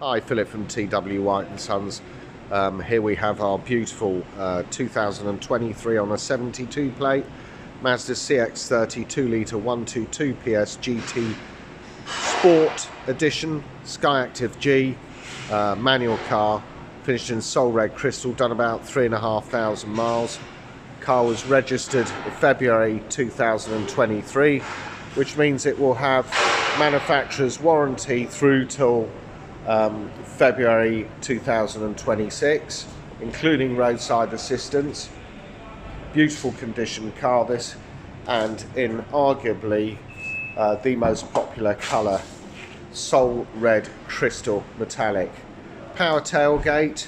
Hi, Philip from TW White & Sons. Here we have our beautiful 2023 on a 72 plate Mazda CX-30 2-litre 122 PS GT Sport Edition SKYACTIV G manual car, finished in Sol Red Crystal, done about 3,500 miles. Car was registered in February 2023, which means it will have manufacturer's warranty through till February 2026, including roadside assistance. Beautiful condition car this, and in arguably the most popular colour, Sol Red Crystal Metallic. Power tailgate,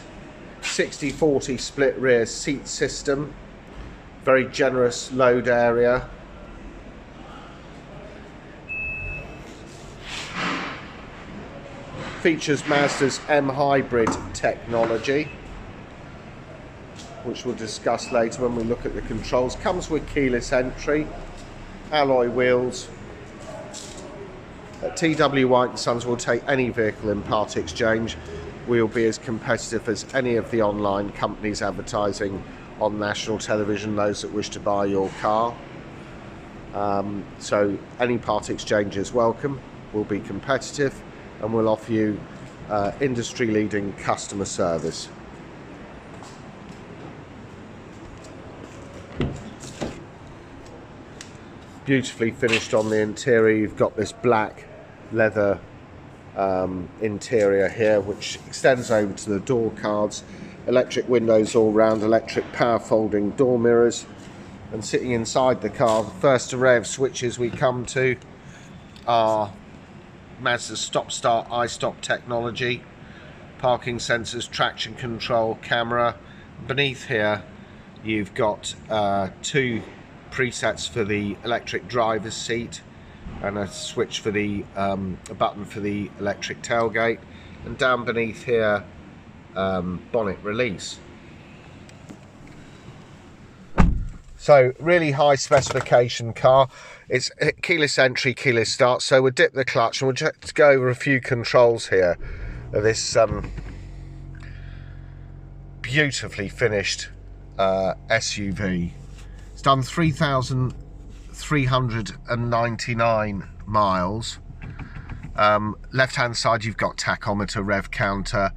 60/40 split rear seat system, very generous load area. Features Mazda's M hybrid technology, which we'll discuss later when we look at the controls. Comes with keyless entry, alloy wheels. At TW White & Sons will take any vehicle in part exchange. We'll be as competitive as any of the online companies advertising on national television, those that wish to buy your car. So any part exchange is welcome. We'll be competitive and we'll offer you industry-leading customer service. Beautifully finished on the interior. You've got this black leather interior here, which extends over to the door cards. Electric windows all round, electric power folding door mirrors. And sitting inside the car, the first array of switches we come to are Mazda's stop-start I-stop technology, parking sensors, traction control, camera. Beneath here you've got two presets for the electric driver's seat and a switch for the a button for the electric tailgate, and down beneath here bonnet release. So really high specification car. It's keyless entry, keyless start, so we'll dip the clutch and we'll just go over a few controls here of this beautifully finished SUV. It's done 3,399 miles. Left hand side you've got tachometer, rev counter,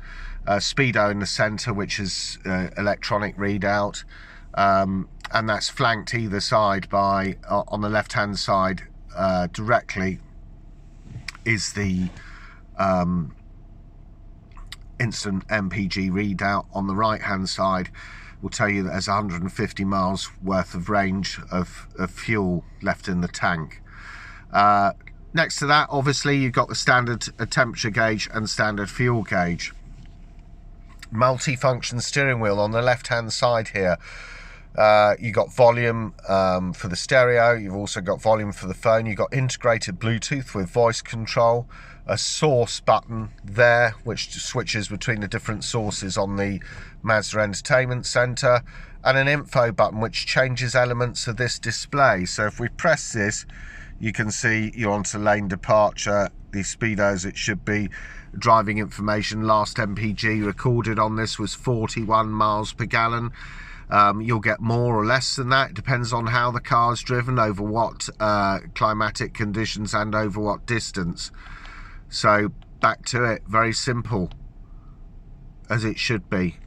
speedo in the centre, which is electronic readout. And that's flanked either side by, on the left hand side directly is the instant MPG readout. On the right hand side will tell you that there's 150 miles worth of range of fuel left in the tank. Next to that, obviously, you've got the standard temperature gauge and standard fuel gauge. Multi-function steering wheel on the left hand side here. You got volume for the stereo, you've also got volume for the phone, you've got integrated Bluetooth with voice control, a source button there which switches between the different sources on the Mazda Entertainment Centre, and an info button which changes elements of this display. So if we press this, you can see you're onto lane departure, the speedo as it should be, driving information. Last MPG recorded on this was 41 miles per gallon. You'll get more or less than that. It depends on how the car is driven, over what climatic conditions and over what distance. So back to it, very simple as it should be.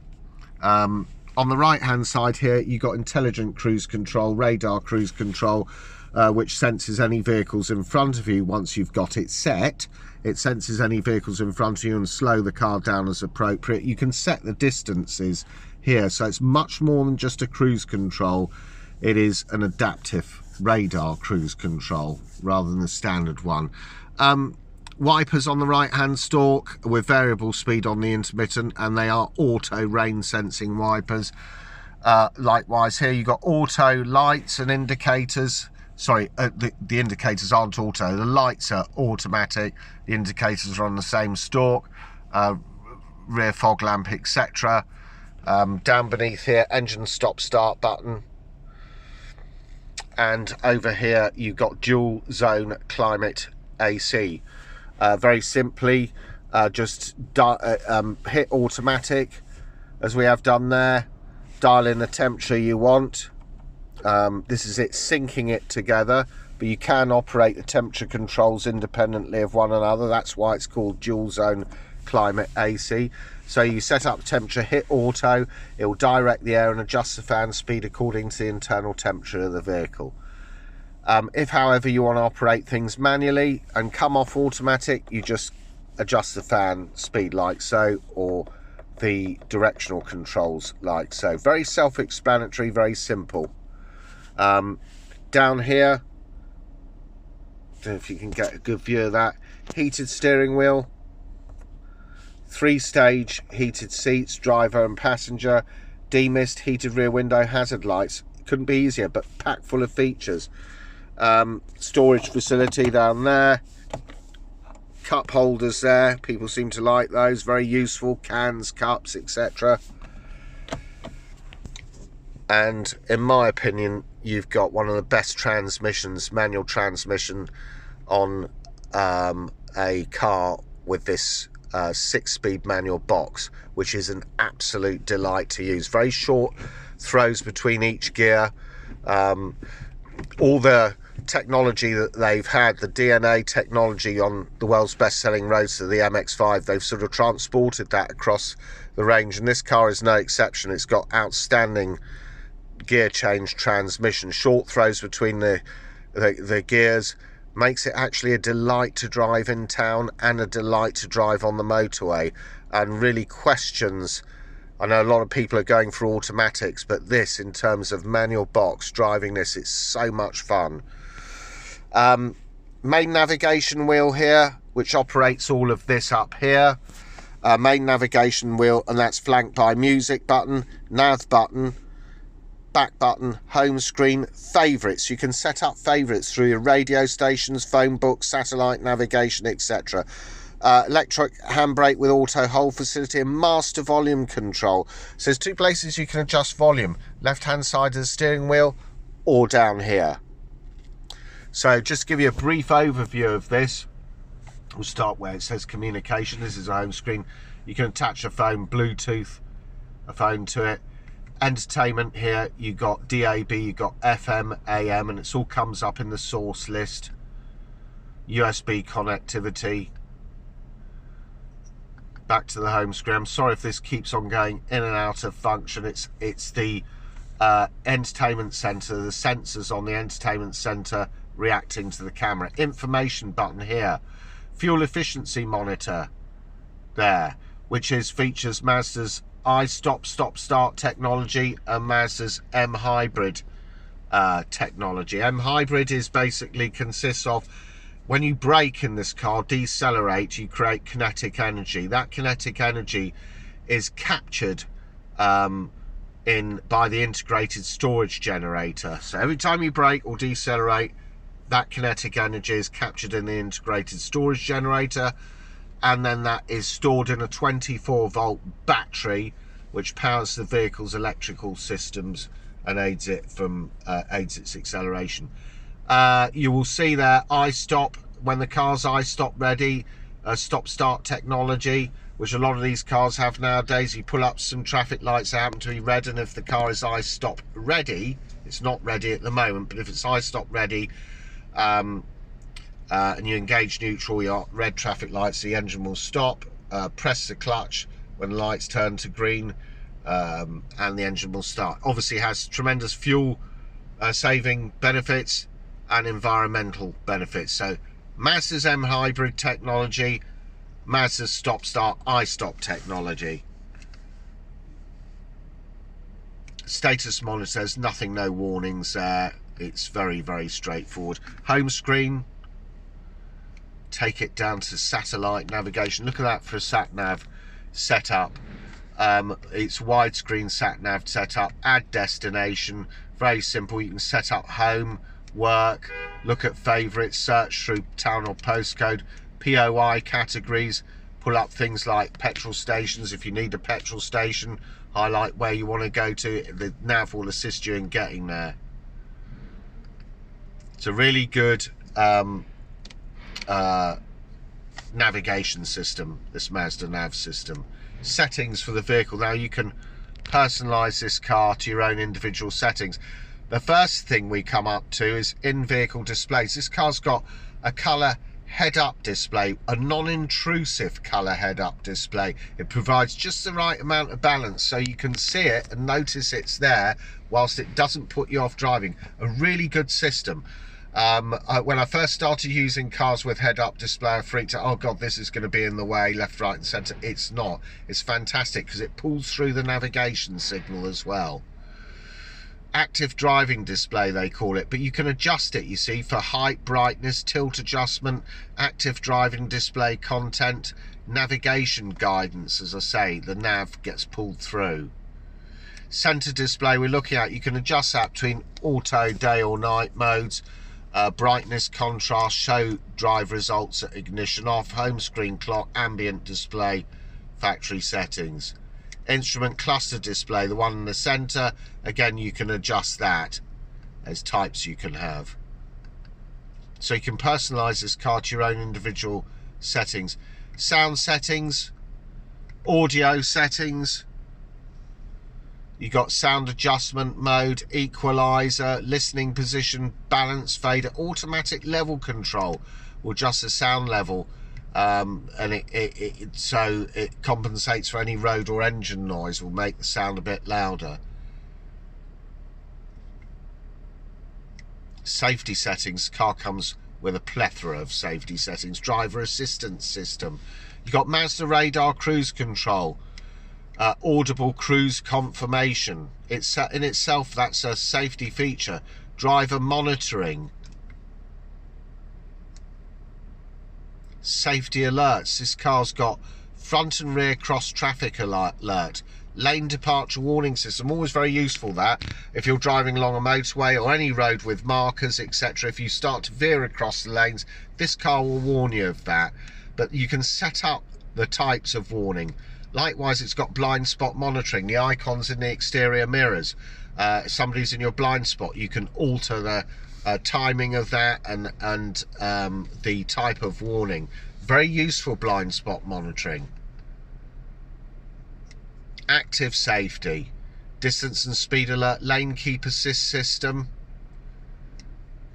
On the right hand side here you've got intelligent cruise control, radar cruise control, which senses any vehicles in front of you. Once you've got it set, it senses any vehicles in front of you and slow the car down as appropriate. You can set the distances here, so it's much more than just a cruise control. It is an adaptive radar cruise control rather than the standard one. Wipers on the right hand stalk with variable speed on the intermittent, and they are auto rain sensing wipers. Likewise here you've got auto lights and indicators. Sorry, the indicators aren't auto, the lights are automatic, the indicators are on the same stalk, rear fog lamp, etc. Down beneath here, engine stop start button, and over here you've got dual zone climate AC. Very simply, just hit automatic, as we have done there, dial in the temperature you want. This is it syncing it together, but you can operate the temperature controls independently of one another. That's why it's called dual zone climate AC. So you set up temperature, hit auto, it will direct the air and adjust the fan speed according to the internal temperature of the vehicle. If however you want to operate things manually and come off automatic, you just adjust the fan speed like so, or the directional controls like so. Very self-explanatory, very simple. Down here, I don't know if you can get a good view of that, heated steering wheel, 3-stage heated seats, driver and passenger, demist, heated rear window, hazard lights. Couldn't be easier, but packed full of features. Storage facility down there, cup holders there, people seem to like those, very useful, cans, cups, etc. And in my opinion, you've got one of the best transmissions, manual transmission on a car with this 6-speed manual box, which is an absolute delight to use. Very short throws between each gear. All the technology that they've had, the DNA technology on the world's best-selling roadster, the MX-5, they've sort of transported that across the range, and this car is no exception. It's got outstanding gear change transmission, short throws between the gears, makes it actually a delight to drive in town and a delight to drive on the motorway, and really questions. I know a lot of people are going for automatics, but this, in terms of manual box, driving this, it's so much fun. Main navigation wheel here, which operates all of this up here. Main navigation wheel, and that's flanked by music button, nav button, back button, home screen, favourites. You can set up favourites through your radio stations, phone book, satellite navigation, etc. Electric handbrake with auto hold facility and master volume control. So there's 2 places you can adjust volume, left hand side of the steering wheel or down here. So just to give you a brief overview of this, we'll start where it says communication. This is a home screen. You can attach a phone, Bluetooth a phone to it. Entertainment here, you got DAB, you got FM, AM, and it all comes up in the source list. USB connectivity. Back to the home screen. I'm sorry if this keeps on going in and out of function. It's the entertainment center, the sensors on the entertainment center reacting to the camera. Information button here. Fuel efficiency monitor there, which features Mazda's iStop stop-start technology and Mazda's M-Hybrid technology. M-Hybrid is basically consists of, when you brake in this car, decelerate, you create kinetic energy. That kinetic energy is captured by the integrated storage generator. So every time you brake or decelerate, that kinetic energy is captured in the integrated storage generator, and then that is stored in a 24-volt battery which powers the vehicle's electrical systems and aids its acceleration. You will see there iStop, when the car's iStop ready, stop-start technology, which a lot of these cars have nowadays. You pull up some traffic lights that happen to be red, and if the car is iStop ready, it's not ready at the moment, but if it's iStop ready, and you engage neutral, your red traffic lights, the engine will stop, press the clutch when lights turn to green, and the engine will start. Obviously it has tremendous fuel saving benefits and environmental benefits. So Mazda's M-Hybrid technology, Mazda's stop-start iStop technology. Status monitors, nothing, no warnings there. It's very, very straightforward. Home screen, take it down to satellite navigation. Look at that for a sat nav setup. It's widescreen sat nav setup. Add destination, very simple. You can set up home, work, look at favorites, search through town or postcode, POI categories, pull up things like petrol stations. If you need a petrol station, highlight where you want to go to. The nav will assist you in getting there. It's a really good navigation system, this Mazda nav system. Settings for the vehicle. Now you can personalize this car to your own individual settings. The first thing we come up to is in-vehicle displays. This car's got a colour head-up display, a non-intrusive colour head-up display. It provides just the right amount of balance so you can see it and notice it's there whilst it doesn't put you off driving. A really good system. When I first started using cars with head-up display, I freaked out. Oh god, this is going to be in the way, left, right and centre. It's not. It's fantastic because it pulls through the navigation signal as well. Active driving display they call it, but you can adjust it, you see, for height, brightness, tilt adjustment, active driving display content, navigation guidance. As I say, the nav gets pulled through. Centre display we're looking at, you can adjust that between auto, day or night modes, brightness, contrast, show drive results at ignition off, home screen clock, ambient display, factory settings. Instrument cluster display, the one in the centre, again you can adjust that. There's types you can have. So you can personalise this car to your own individual settings. Sound settings, audio settings, you got sound adjustment mode, equaliser, listening position, balance fader, automatic level control will adjust the sound level. And so it compensates for any road or engine noise, will make the sound a bit louder. Safety settings, car comes with a plethora of safety settings. Driver assistance system, you've got Mazda radar cruise control, audible cruise confirmation. It's in itself, that's a safety feature. Driver monitoring, safety alerts. This car's got front and rear cross traffic alert, lane departure warning system, always very useful that if you're driving along a motorway or any road with markers etc, if you start to veer across the lanes, this car will warn you of that. But you can set up the types of warning. Likewise, it's got blind spot monitoring, the icons in the exterior mirrors. If somebody's in your blind spot, you can alter the timing of that and the type of warning. Very useful blind spot monitoring. Active safety, distance and speed alert, lane keep assist system,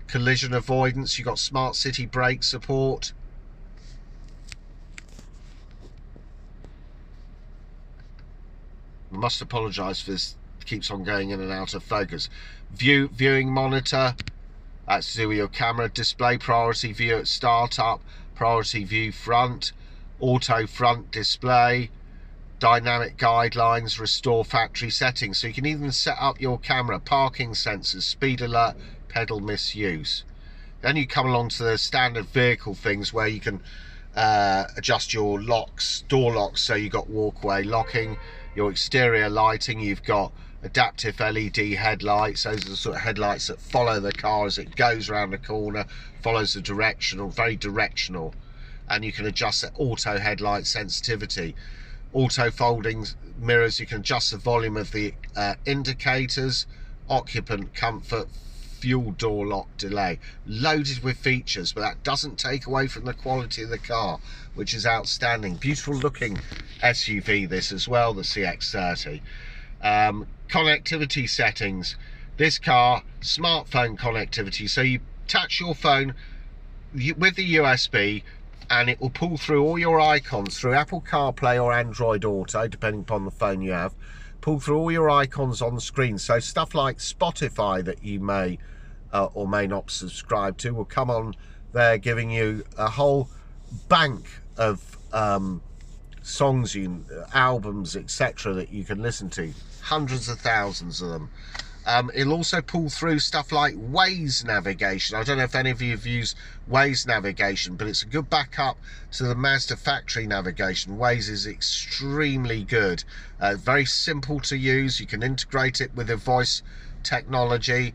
collision avoidance, you've got smart city brake support. I must apologise for this, it keeps on going in and out of focus. Viewing monitor, that's to do with your camera. Display priority view at startup, priority view front, auto front display, dynamic guidelines, restore factory settings. So you can even set up your camera, parking sensors, speed alert, pedal misuse. Then you come along to the standard vehicle things where you can adjust your locks, door locks, so you've got walkway locking, your exterior lighting, you've got adaptive LED headlights. Those are the sort of headlights that follow the car as it goes around the corner, follows the directional, very directional. And you can adjust the auto headlight sensitivity. Auto folding mirrors, you can adjust the volume of the indicators, occupant comfort, fuel door lock delay. Loaded with features, but that doesn't take away from the quality of the car, which is outstanding. Beautiful looking SUV this as well, the CX-30. Connectivity settings, this car, smartphone connectivity, so you touch your phone with the USB and it will pull through all your icons through Apple CarPlay or Android Auto, depending upon the phone you have. Pull through all your icons on the screen, so stuff like Spotify that you may or may not subscribe to will come on there, giving you a whole bank of songs, albums, etc. that you can listen to, hundreds of thousands of them. It'll also pull through stuff like Waze navigation. I don't know if any of you have used Waze navigation, but it's a good backup to the Mazda factory navigation. Waze is extremely good, very simple to use. You can integrate it with a voice technology,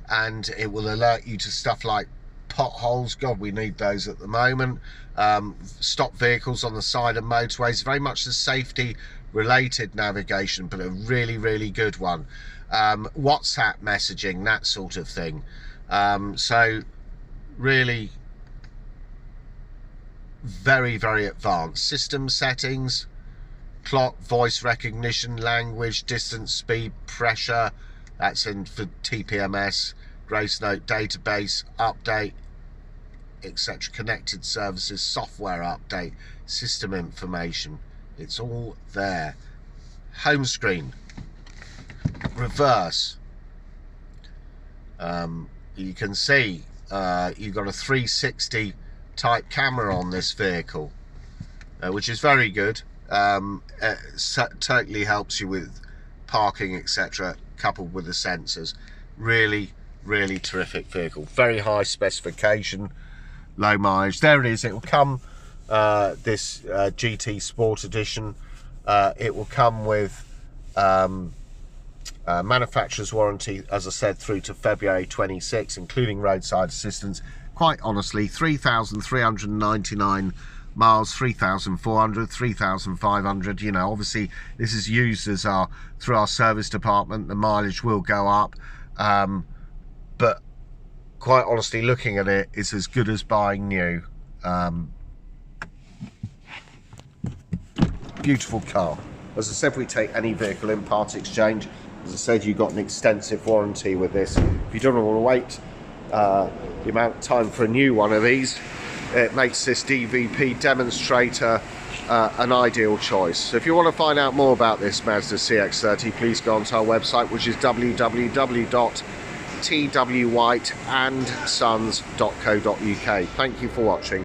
and it will alert you to stuff like potholes. God, we need those at the moment. Stop vehicles on the side of motorways. Very much the safety related navigation, but a really, really good one. WhatsApp messaging, that sort of thing. So really very, very advanced. System settings, clock, voice recognition, language, distance, speed, pressure, that's in for TPMS, Grace Note, database, update, etc. Connected services, software update, system information, it's all there. Home screen, reverse, you can see you've got a 360 type camera on this vehicle, which is very good. Totally helps you with parking, etc., coupled with the sensors. Really, really terrific vehicle. Very high specification, low mileage. There it is. It will come, this GT Sport Edition, it will come with manufacturer's warranty, as I said, through to February 26, including roadside assistance. Quite honestly, 3,399 miles, 3,400, 3,500. You know, obviously this is used as through our service department. The mileage will go up, but quite honestly, looking at it, it's as good as buying new. Beautiful car. As I said, we take any vehicle in part exchange. As I said, you've got an extensive warranty with this. If you don't want to wait the amount of time for a new one of these, it makes this DVP demonstrator an ideal choice. So if you want to find out more about this Mazda CX-30, please go onto our website, which is www.twhiteandsons.co.uk. Thank you for watching.